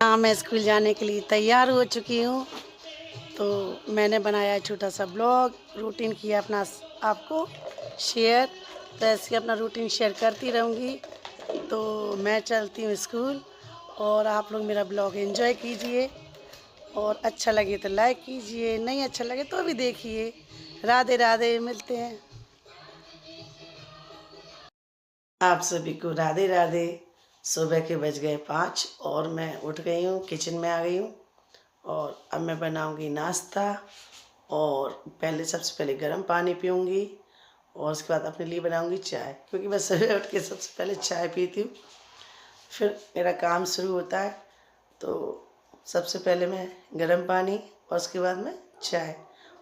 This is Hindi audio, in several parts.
हाँ, मैं स्कूल जाने के लिए तैयार हो चुकी हूँ। तो मैंने बनाया छोटा सा ब्लॉग, रूटीन किया अपना आपको शेयर। तो ऐसे अपना रूटीन शेयर करती रहूँगी। तो मैं चलती हूँ स्कूल और आप लोग मेरा ब्लॉग एंजॉय कीजिए और अच्छा लगे तो लाइक कीजिए, नहीं अच्छा लगे तो भी देखिए। राधे राधे, मिलते हैं। आप सभी को राधे राधे। सुबह के बज गए 5 और मैं उठ गई हूँ, किचन में आ गई हूँ और अब मैं बनाऊँगी नाश्ता। और सबसे पहले गर्म पानी पीऊँगी और उसके बाद अपने लिए बनाऊँगी चाय, क्योंकि मैं सुबह उठ के सबसे पहले चाय पीती हूँ, फिर मेरा काम शुरू होता है। तो सबसे पहले मैं गर्म पानी और उसके बाद में चाय,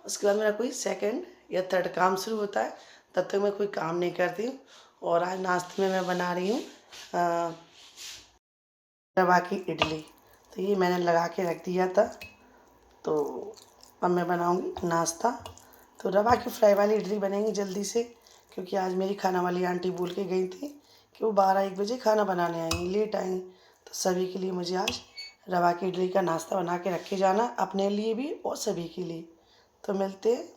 उसके बाद मेरा कोई सेकंड या थर्ड काम शुरू होता है। तब तक मैं कोई काम नहीं करती हूँ। और आज नाश्ते में मैं बना रही हूँ रवा की इडली। तो ये मैंने लगा के रख दिया था। तो अब मैं बनाऊँगी नाश्ता। तो रवा की फ्राई वाली इडली बनेगी जल्दी से, क्योंकि आज मेरी खाना वाली आंटी बोल के गई थी कि वो 12-1 बजे खाना बनाने आएंगी, लेट आएंगी। तो सभी के लिए मुझे आज रवा की इडली का नाश्ता बना के रखे जाना, अपने लिए भी और सभी के लिए। तो मिलते हैं।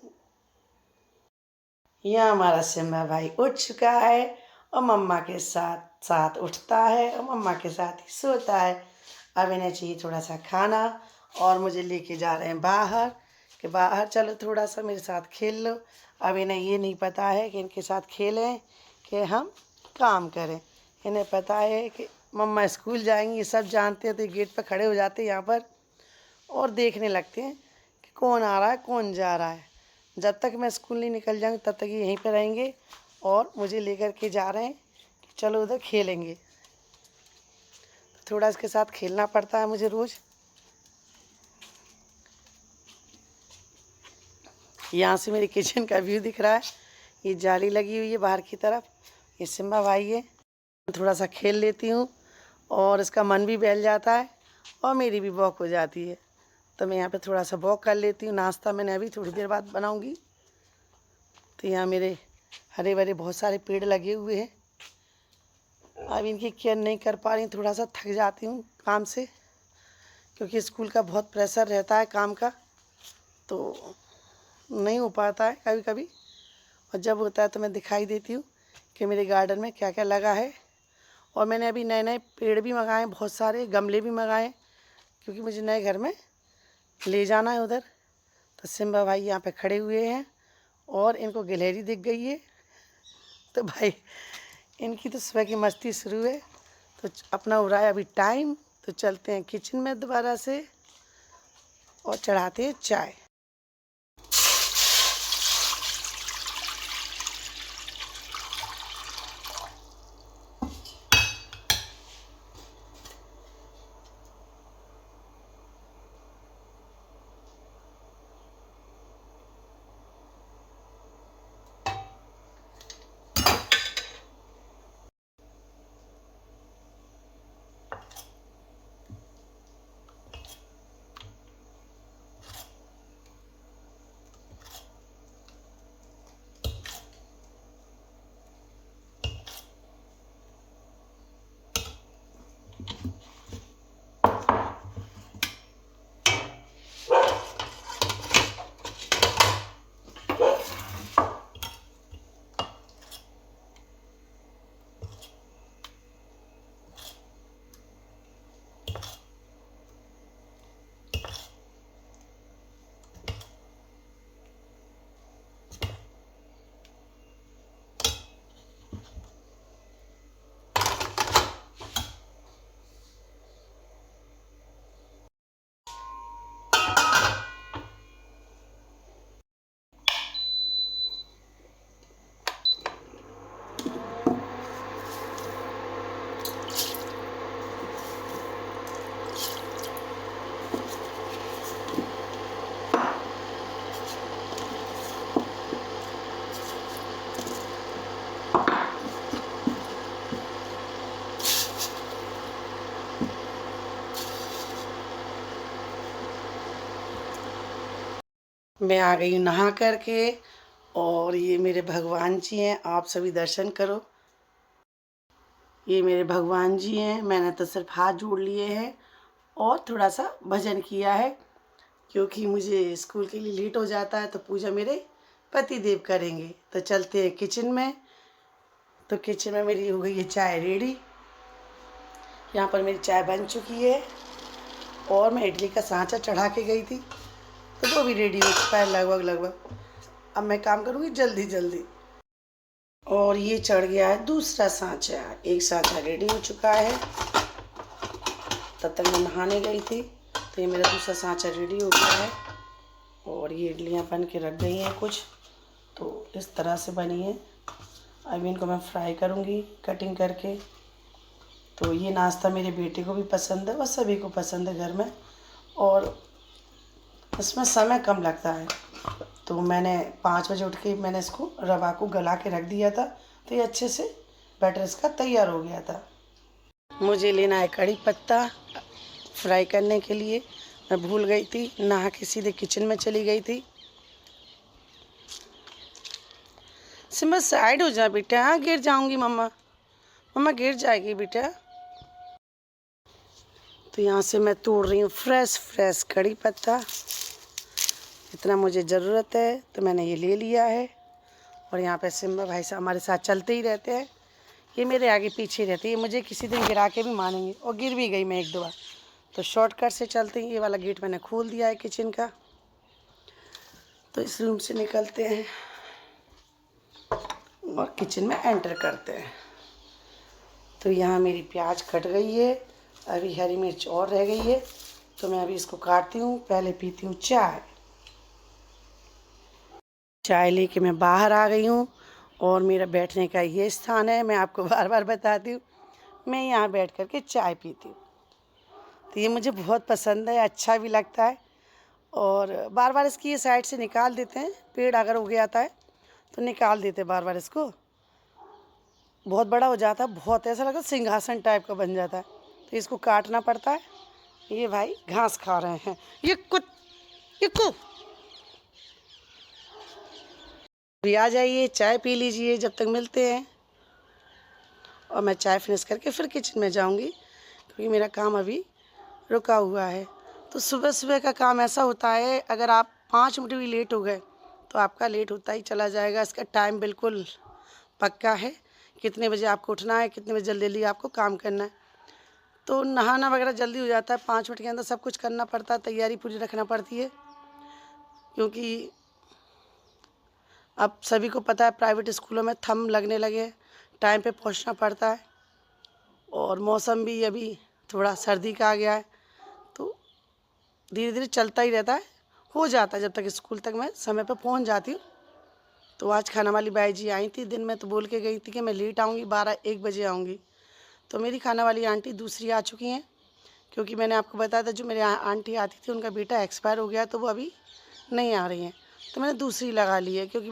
यहाँ हमारा सिम्बा भाई उठ चुका है और मम्मा के साथ साथ उठता है और मम्मा के साथ ही सोता है। अब इन्हें चाहिए थोड़ा सा खाना और मुझे लेके जा रहे हैं बाहर कि बाहर चलो थोड़ा सा मेरे साथ खेल लो। अब इन्हें ये नहीं पता है कि इनके साथ खेलें कि हम काम करें। इन्हें पता है कि मम्मा स्कूल जाएंगी, ये सब जानते हैं। तो गेट पर खड़े हो जाते हैं यहाँ पर और देखने लगते हैं कि कौन आ रहा है कौन जा रहा है। जब तक मैं स्कूल नहीं निकल जाऊँगी तब तक ये यहीं पर रहेंगे और मुझे लेकर के जा रहे हैं कि चलो उधर खेलेंगे। थोड़ा इसके साथ खेलना पड़ता है मुझे रोज़। यहाँ से मेरी किचन का व्यू दिख रहा है, ये जाली लगी हुई है बाहर की तरफ। ये सिम्बा भाई है, थोड़ा सा खेल लेती हूँ और इसका मन भी बहल जाता है और मेरी भी वॉक हो जाती है। तो मैं यहाँ पे थोड़ा सा वॉक कर लेती हूँ। नाश्ता मैंने अभी थोड़ी देर बाद बनाऊँगी। तो यहाँ मेरे हरे भरे बहुत सारे पेड़ लगे हुए हैं। अब इनकी केयर नहीं कर पा रही, थोड़ा सा थक जाती हूँ काम से, क्योंकि स्कूल का बहुत प्रेशर रहता है काम का। तो नहीं हो पाता है कभी कभी, और जब होता है तो मैं दिखाई देती हूँ कि मेरे गार्डन में क्या क्या लगा है। और मैंने अभी नए नए पेड़ भी मंगाए, बहुत सारे गमले भी मंगाए, क्योंकि मुझे नए घर में ले जाना है उधर। तो सिम्बा भाई यहाँ पे खड़े हुए हैं और इनको गिलहरी दिख गई है। तो भाई इनकी तो सुबह की मस्ती शुरू है। तो अपना हो रहा है अभी टाइम। तो चलते हैं किचन में दोबारा से और चढ़ाते हैं चाय। मैं आ गई हूँ नहा करके और ये मेरे भगवान जी हैं, आप सभी दर्शन करो। ये मेरे भगवान जी हैं, मैंने तो सिर्फ हाथ जोड़ लिए हैं और थोड़ा सा भजन किया है, क्योंकि मुझे स्कूल के लिए लेट हो जाता है तो पूजा मेरे पति देव करेंगे। तो चलते हैं किचन में। तो किचन में मेरी हो गई है चाय रेडी। यहाँ पर मेरी चाय बन चुकी है और मैं इडली का सांचा चढ़ा के गई थी, तो वो भी रेडी हो चुका है लगभग। अब मैं काम करूँगी जल्दी जल्दी। और ये चढ़ गया है दूसरा सांचा, एक सांचा रेडी हो चुका है। तब तक मैं नहाने गई थी, तो ये मेरा दूसरा सांचा रेडी हो गया है। और ये इडलियाँ बन के रख गई हैं कुछ, तो इस तरह से बनी है। अब इनको मैं फ्राई करूँगी कटिंग करके। तो ये नाश्ता मेरे बेटे को भी पसंद है और सभी को पसंद है घर में, और इसमें समय कम लगता है। तो मैंने 5 बजे उठ के मैंने इसको रवा को गला के रख दिया था, तो ये अच्छे से बैटर इसका तैयार हो गया था। मुझे लेना है कड़ी पत्ता फ्राई करने के लिए। मैं भूल गई थी, नहा के सीधे किचन में चली गई थी। सिम्बा साइड हो जा बेटा, हाँ गिर जाऊंगी मम्मा, मम्मा गिर जाएगी बेटा। तो यहाँ से मैं तोड़ रही हूँ फ्रेश कड़ी पत्ता। इतना मुझे ज़रूरत है तो मैंने ये ले लिया है। और यहाँ पे सिम्बा भाई साहब हमारे साथ चलते ही रहते हैं, ये मेरे आगे पीछे रहती है, मुझे किसी दिन गिरा के भी मानेंगे। और गिर भी गई मैं 1-2 बार। तो शॉर्टकट से चलते हैं। ये वाला गेट मैंने खोल दिया है किचन का। तो इस रूम से निकलते हैं और किचन में एंटर करते हैं। तो यहाँ मेरी प्याज कट गई है, अभी हरी मिर्च और रह गई है, तो मैं अभी इसको काटती हूँ। पहले पीती हूँ चाय लेके मैं बाहर आ गई हूँ। और मेरा बैठने का ये स्थान है, मैं आपको बार बार बताती हूँ, मैं यहाँ बैठ कर के चाय पीती हूँ। तो ये मुझे बहुत पसंद है, अच्छा भी लगता है। और बार बार इसकी ये साइड से निकाल देते हैं, पेड़ अगर उग जाता है तो निकाल देते हैं बार बार इसको। बहुत बड़ा हो जाता है, बहुत ऐसा लगता है सिंहासन टाइप का बन जाता है, तो इसको काटना पड़ता है। ये भाई घास खा रहे हैं, ये को भी आ जाइए, चाय पी लीजिए जब तक मिलते हैं। और मैं चाय फिनिश करके फिर किचन में जाऊंगी, क्योंकि मेरा काम अभी रुका हुआ है। तो सुबह सुबह का काम ऐसा होता है, अगर आप 5 मिनट भी लेट हो गए तो आपका लेट होता ही चला जाएगा। इसका टाइम बिल्कुल पक्का है, कितने बजे आपको उठना है, कितने बजे जल्दी आपको काम करना है। तो नहाना वगैरह जल्दी हो जाता है, 5 मिनट के अंदर सब कुछ करना पड़ता है, तैयारी पूरी रखना पड़ती है। क्योंकि अब सभी को पता है प्राइवेट स्कूलों में थंब लगने लगे, टाइम पे पहुंचना पड़ता है। और मौसम भी अभी थोड़ा सर्दी का आ गया है, तो धीरे धीरे चलता ही रहता है, हो जाता है जब तक स्कूल तक मैं समय पर पहुंच जाती हूँ। तो आज खाना वाली बाई जी आई थी, दिन में तो बोल के गई थी कि मैं लेट आऊँगी, 12-1 बजे आऊँगी। तो मेरी खाना वाली आंटी दूसरी आ चुकी हैं, क्योंकि मैंने आपको बताया था जो मेरे आंटी आती थी उनका बेटा एक्सपायर हो गया, तो वो अभी नहीं आ रही हैं, तो मैंने दूसरी लगा ली है। क्योंकि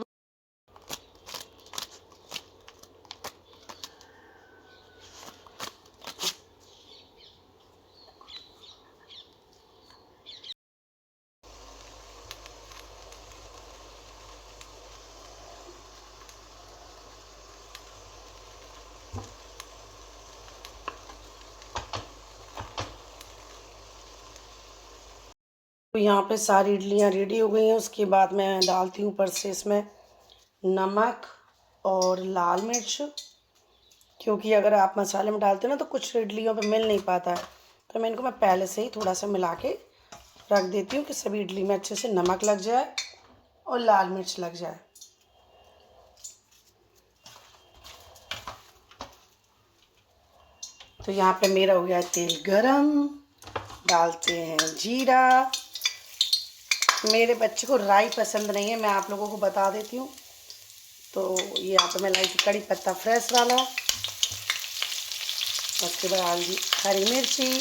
तो यहाँ पे सारी इडलियाँ रेडी हो गई हैं। उसके बाद मैं डालती हूँ ऊपर से इसमें नमक और लाल मिर्च, क्योंकि अगर आप मसाले में डालते हो ना तो कुछ इडलियों पे मिल नहीं पाता है। तो मैं इनको पहले से ही थोड़ा सा मिला के रख देती हूँ कि सभी इडली में अच्छे से नमक लग जाए और लाल मिर्च लग जाए। तो यहाँ पे मेरा हो गया तेल गरम, डालते हैं जीरा। मेरे बच्चे को राई पसंद नहीं है, मैं आप लोगों को बता देती हूँ। तो ये यहाँ पे मैं लाई थी कड़ी पत्ता फ्रेश वाला। उसके बाद डाल दी हरी मिर्ची,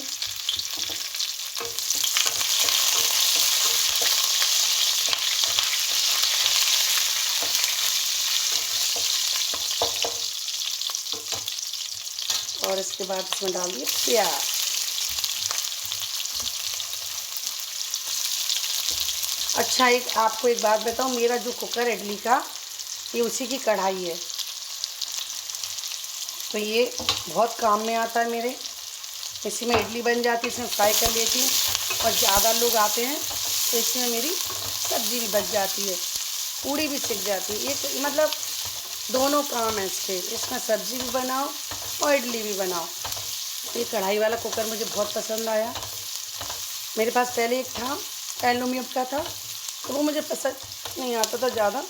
और इसके बाद इसमें डाल दिए प्याज। अच्छा, आपको एक बात बताऊँ, मेरा जो कुकर इडली का ये उसी की कढ़ाई है, तो ये बहुत काम में आता है मेरे। इसी में इडली बन जाती है, इसमें फ्राई कर लेती हूँ। और ज़्यादा लोग आते हैं तो इसमें मेरी सब्ज़ी भी बच जाती है, पूड़ी भी सिक जाती है। एक मतलब दोनों काम है इसके, इसमें सब्ज़ी भी बनाओ और इडली भी बनाओ। ये कढ़ाई वाला कुकर मुझे बहुत पसंद आया। मेरे पास पहले एक था, एल्युमिनियम का था, तो वो मुझे पसंद नहीं आता था ज़्यादा,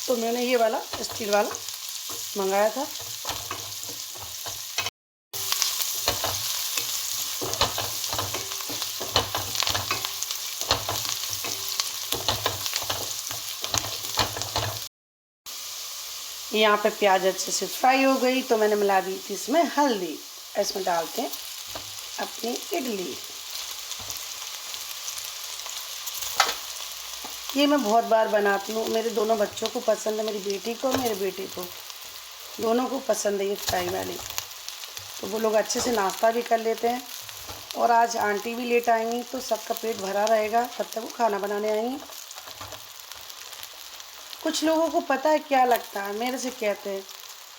तो मैंने ये वाला स्टील वाला मंगाया था। यहाँ पे प्याज अच्छे से फ्राई हो गई तो मैंने मिला दी थी इसमें हल्दी। इसमें डालते हैं अपनी इडली। ये मैं बहुत बार बनाती हूँ, मेरे दोनों बच्चों को पसंद है, मेरी बेटी को मेरे बेटे को, दोनों को पसंद है ये फ्राई वाली। तो वो लोग अच्छे से नाश्ता भी कर लेते हैं। और आज आंटी भी लेट आएंगी तो सबका पेट भरा रहेगा, तब तक वो खाना बनाने आएंगी। कुछ लोगों को पता है क्या लगता है, मेरे से कहते हैं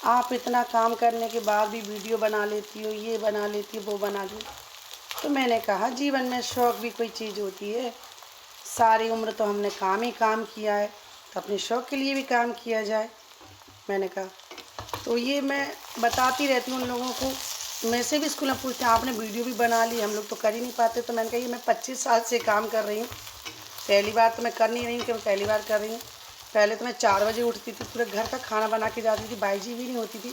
आप इतना काम करने के बाद भी वीडियो बना लेती हो, ये बना लेती हो, वो बना ली। तो मैंने कहा जीवन में शौक़ भी कोई चीज़ होती है। सारी उम्र तो हमने काम ही काम किया है, तो अपने शौक़ के लिए भी काम किया जाए, मैंने कहा। तो ये मैं बताती रहती हूँ उन लोगों को। मेरे से भी स्कूल में पूछते हैं आपने वीडियो भी बना ली, हम लोग तो कर ही नहीं पाते। तो मैंने कहा ये मैं 25 साल से काम कर रही हूँ, पहली बार तो मैं कर नहीं रही हूँ कि मैं पहली बार कर रही हूँ। पहले तो मैं 4 बजे उठती थी, पूरे घर का खाना बना के जाती थी, बाईजी भी नहीं होती थी,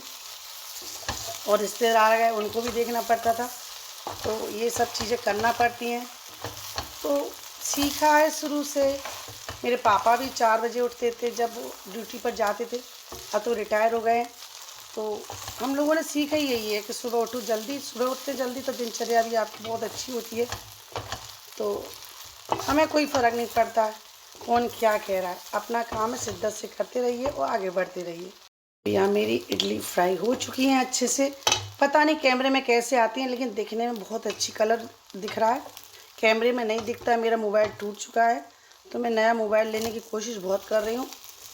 और रिश्तेदार आ गए उनको भी देखना पड़ता था। तो ये सब चीज़ें करना पड़ती हैं, तो सीखा है शुरू से। मेरे पापा भी 4 बजे उठते थे जब वो ड्यूटी पर जाते थे, अब तो रिटायर हो गए। तो हम लोगों ने सीखा ही यही है कि सुबह उठो जल्दी, सुबह उठते जल्दी तो दिनचर्या भी आपकी बहुत अच्छी होती है। तो हमें कोई फ़र्क नहीं पड़ता है कौन क्या कह रहा है, अपना काम है, शिद्दत से करते रहिए और आगे बढ़ते रहिए। यहाँ मेरी इडली फ्राई हो चुकी है अच्छे से। पता नहीं कैमरे में कैसे आती हैं, लेकिन दिखने में बहुत अच्छी कलर दिख रहा है। कैमरे में नहीं दिखता है, मेरा मोबाइल टूट चुका है, तो मैं नया मोबाइल लेने की कोशिश बहुत कर रही हूँ,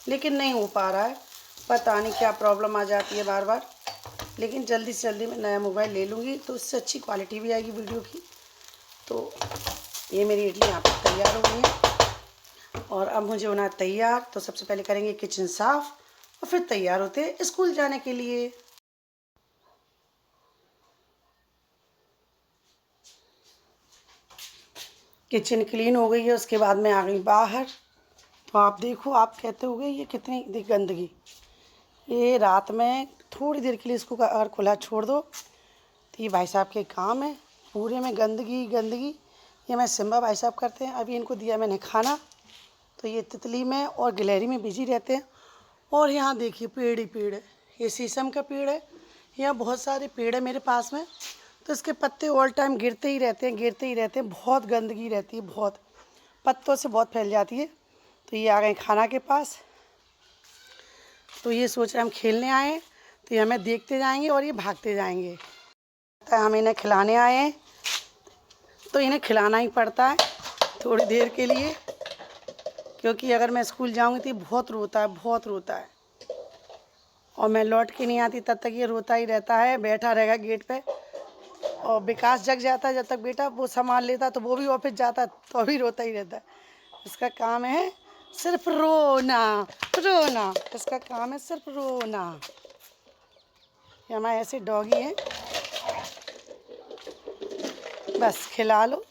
लेकिन नहीं हो पा रहा है। पता नहीं क्या प्रॉब्लम आ जाती है बार बार, लेकिन जल्दी से जल्दी मैं नया मोबाइल ले लूँगी तो उससे अच्छी क्वालिटी भी आएगी वीडियो की। तो ये मेरी इडली यहाँ पर तैयार हो गई है, और अब मुझे होना है तैयार। तो सबसे पहले करेंगे किचन साफ़ और फिर तैयार होते हैं स्कूल जाने के लिए। किचन क्लीन हो गई है, उसके बाद मैं आ गई बाहर। तो आप देखो, आप कहते होगे ये कितनी गंदगी। ये रात में थोड़ी देर के लिए इसको अगर खुला छोड़ दो तो ये भाई साहब के काम है, पूरे में गंदगी गंदगी। ये मैं सिम्बा भाई साहब करते हैं, अभी इनको दिया मैंने खाना, तो ये तितली में और गिलहरी में बिजी रहते हैं। और यहाँ देखिए पेड़ ही पेड़ है, ये शीशम का पेड़ है, यहाँ बहुत सारे पेड़ है मेरे पास में, तो इसके पत्ते ऑल टाइम गिरते ही रहते हैं, गिरते ही रहते हैं। बहुत गंदगी रहती है, बहुत पत्तों से बहुत फैल जाती है। तो ये आ गए खाना के पास, तो ये सोच रहे हम खेलने आए हैं, तो ये हमें देखते जाएंगे और ये भागते जाएंगे। हम इन्हें खिलाने आए हैं, तो इन्हें खिलाना ही पड़ता है थोड़ी देर के लिए, क्योंकि अगर मैं स्कूल जाऊंगी तो ये बहुत रोता है, बहुत रोता है, और मैं लौट के नहीं आती तब तक ये रोता ही रहता है, बैठा रहेगा गेट पे। और विकास जग जाता है, जब तक बेटा वो संभाल लेता तो वो भी ऑफिस जाता तो भी रोता ही रहता है। इसका काम है सिर्फ रोना रोना, इसका काम है सिर्फ रोना। ये हमारे ऐसे डॉगी हैं, बस खिला लो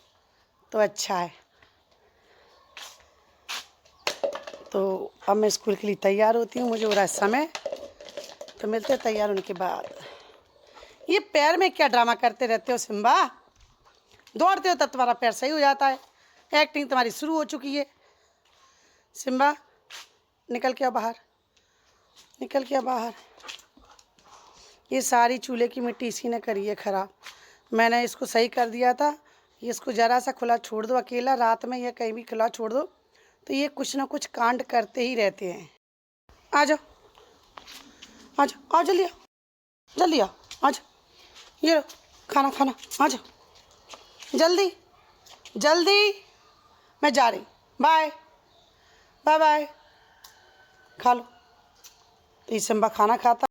तो अच्छा है। तो अब मैं स्कूल के लिए तैयार होती हूँ, मुझे हो रहा है समय, तो मिलते हैं तैयार होने के बाद। ये पैर में क्या ड्रामा करते रहते हो सिम्बा, दौड़ते हो तब तुम्हारा पैर सही हो जाता है, एक्टिंग तुम्हारी शुरू हो चुकी है। सिम्बा निकल के आ बाहर, निकल के आ बाहर। ये सारी चूल्हे की मिट्टी इसी ने करी है ख़राब, मैंने इसको सही कर दिया था। ये इसको ज़रा सा खुला छोड़ दो अकेला रात में, या कहीं भी खुला छोड़ दो तो ये कुछ ना कुछ कांड करते ही रहते हैं। आ जाओ आ जाओ, आओ जल्दी आओ, जल्दी आओ, आ जाओ, ये लो खाना खाना, आ जाओ जल्दी जल्दी। मैं जा रही, बाय बाय बाय, खा लो। तो ये सिम्बा खाना खाता